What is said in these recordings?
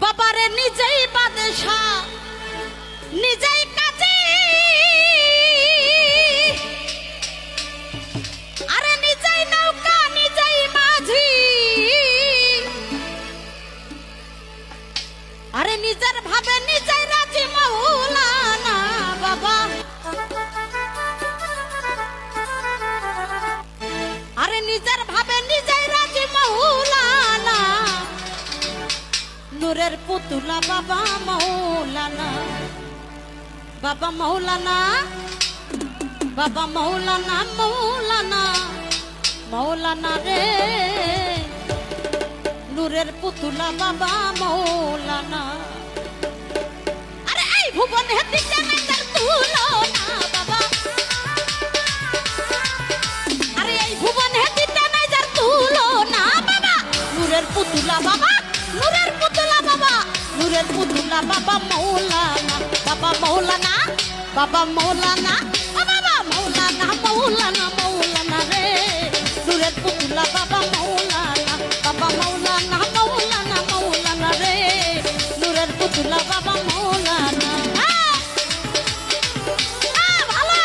বাবারে নিজেই বাদশাহ নিজেই কাজী আরে নিজেই নৌকা নিজেই মাঝি আরে নিজের ভাবে নিজেই রাজি মাওলানা বাবা আরে নিজের ভাবে নিজেই রাজি মাওলানা নূরের পুতুলা বাবা মাওলানা বাবা মাওলানা বাবা মাওলানা মাওলানা মাওলানা রে নূরের পুতুলা বাবা মাওলানা আরে এই ভুবন হেদিকে নাই তার তুলনা বাবা আরে এই ভুবন হেদিকে নাই তার তুলনা বাবা নূরের পুতুলা বাবা নূরের পুতুলা বাবা নূরের পুতুলা বাবা মাওলানা বাবা মাওলানা বাবা মাওলানা বাবা মাওলানা মাওলানা মাওলানা রে নূরের পুতুলা বাবা মাওলানা বাবা মাওলানা মাওলানা মাওলানা রে নূরের পুতুলা বাবা মাওলানা ভালো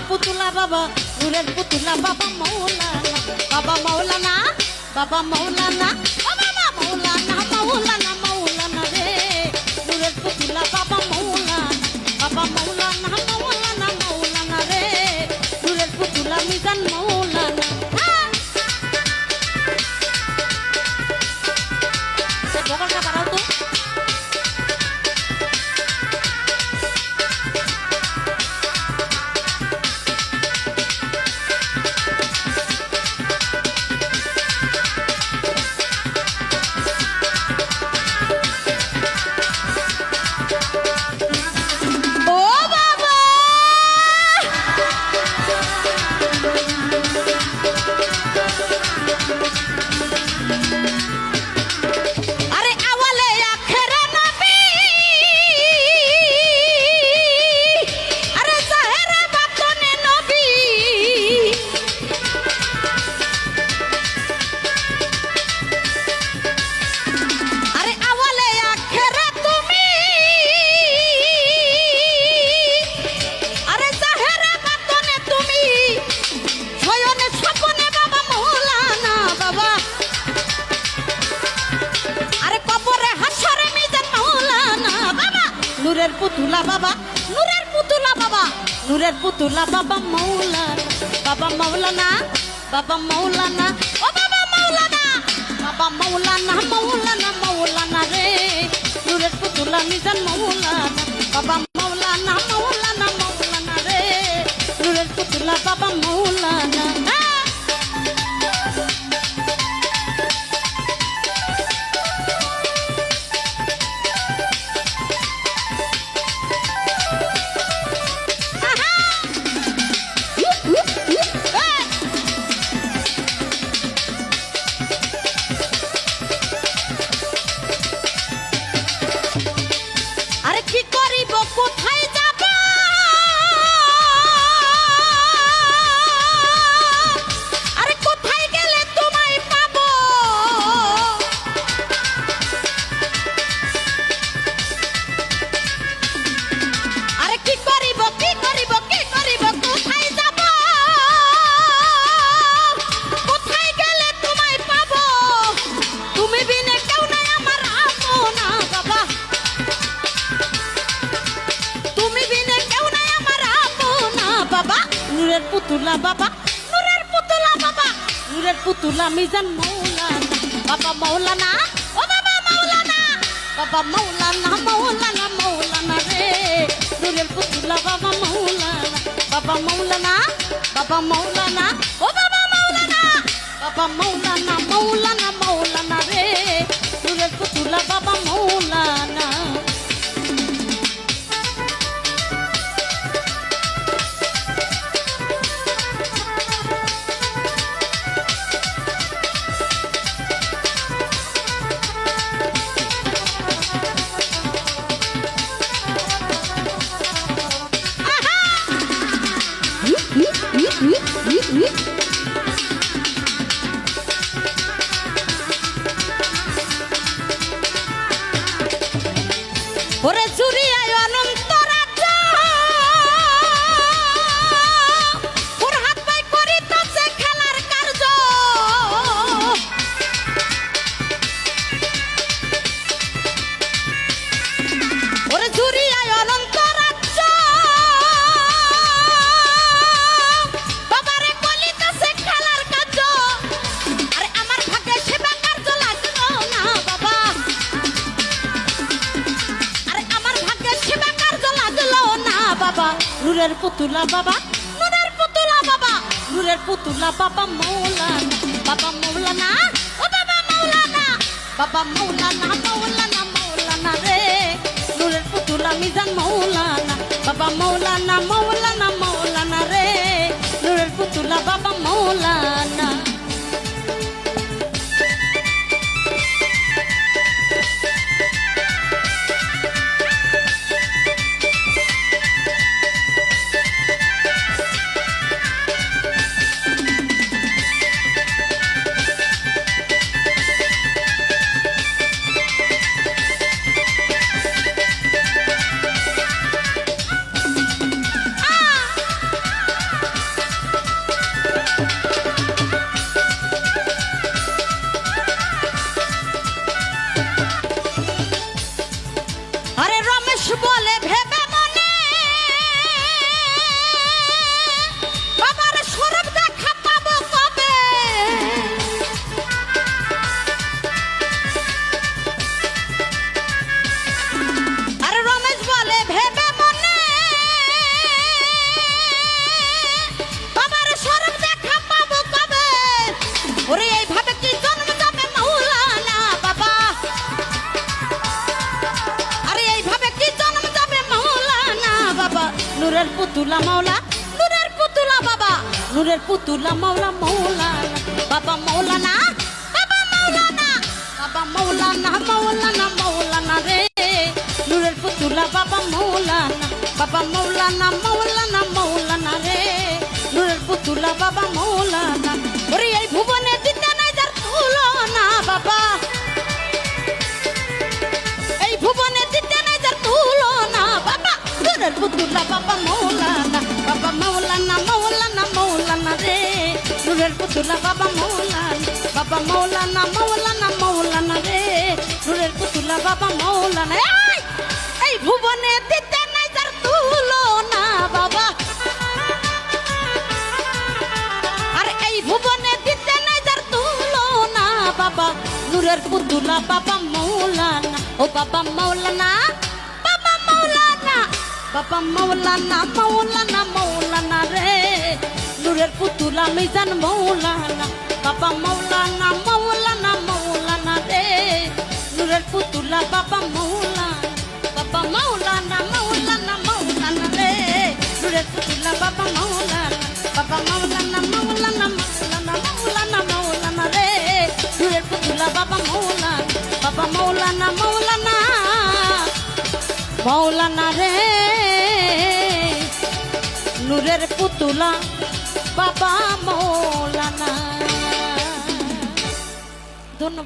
পুতুলা বাবা নূরের পুতুলা বাবা মাওলানা বাবা মাওলানা বাবা মাওলানা বাবা মাওলানা মাওলানা মাওলানা রে নূরের পুতুলা বাবা মাওলানা বাবা মাওলানা মাওলানা মাওলানা রে নূরের পুতুলা মিজান মাওলানা সে বগলটা বাড়াও তো নূরের পুতুলা বাবা নূরের পুতুলা বাবা নূরের পুতুলা বাবা মাওলানা বাবা মাওলানা বাবা মাওলানা ও বাবা মাওলানা বাবা মাওলানা মাওলানা মাওলানা রে নূরের পুতুলা মিজান মাওলানা বাবা মাওলানা মাওলানা মাওলানা রে নূরের পুতুলা বাবা মাওলানা কি করিব কোথায় যাব নূরের পুতুলা বাবা, নূরের পুতুলা বাবা, নূরের পুতুলা মিজান মৌলানা, বাবা মৌলানা, ও বাবা মৌলানা, বাবা মৌলানা, মৌলানা, মৌলানা রে, নূরের পুতুলা বাবা মৌলানা, বাবা মৌলানা, বাবা মৌলানা, ও বাবা মৌলানা, বাবা মৌলানা, মৌলানা, মৌলানা রে, নূরের পুতুলা বাবা মৌলানা। ওরে জুরিয়ায় অনন্ত রাজ্য, ওর হাত পাই করিতেছে খেলার কার্য, ওরে জুরিয়ায় অনন্ত রাজ্য, বাবারে করিতেছে খেলার কার্য, আরে আমার ভাগ্যে সেবা কার্য লাগলো না বাবা, বাবা নূরের পুতুলা বাবা, নূরের পুতুলা বাবা, নূরের পুতুলা বাবা মৌলানা, বাবা মৌলানা, ও বাবা মৌলানা, বাবা মৌলানা, মৌলানা, মৌলানা রে, নূরের পুতুলা মিজান মৌলানা, বাবা মৌলানা, মৌলানা, মৌলানা রে, নূরের পুতুলা বাবা মৌলানা। আরে রমেশ বলে ভেবে মনে, বাবার স্বরূপ দেখা পাবো কবে, আরে রমেশ বলে ভেবে মনে, বাবার স্বরূপ দেখা পাবো কবে, ওরে এইভাবে কি জন্ম যাবে মৌলানা বাবা, নূরের পুতুলা মাওলা, নূরের পুতুলা বাবা, নূরের পুতুলা মাওলা মৌলানা, বাবা মৌলানা, বাবা মৌলানা, বাবা মৌলানা, মৌলানা, মৌলানা রে, নূরের পুতুলা বাবা মৌলানা, বাবা মৌলানা, মৌলানা, মৌলানা রে, নূরের পুতুলা বাবা মৌলানা। ওরে এই ভুবনে দিতে নাই যার তুলনা বাবা, এই ভুবনে দিতে নাই যার তুলনা বাবা, নূরের পুতুলা বাবা মৌলানা, বাবা মৌলানা, মৌলানা, মৌলানা রে, নূরের পুতুলা বাবা মৌলানা, বাবা মৌলানা, মৌলানা, মৌলানা রে, নূরের পুতুলা বাবা মৌলানা। এই ভুবনে দিতে নাই যার তুলনা বাবা, আর এই ভুবনে দিতে নাই যার তুলনা বাবা, নূরের পুতুলা বাবা মৌলানা, ও বাবা মৌলানা, বাবা মৌলানা, বাবা মৌলানা, মৌলানা, মৌলানা রে, নূরের পুতুলা মিজান মৌলানা, বাবা মৌলানা, মৌলানা, মৌলানা রে, নূরের পুতুলা বাবা মৌলানা, বাবা মৌলানা, মৌলানা, মৌলানা রে, নূরের পুতুলা বাবা মৌলানা, বাবা মৌলানা, মৌলানা, মৌলানা, মৌলানা, মৌলানা রে, নূরের পুতুলা বাবা মৌলানা, বাবা মৌলানা, মৌলানা, মৌলানা রে, নূরের পুতুলা বাবা মৌলানা। ধন্যবাদ।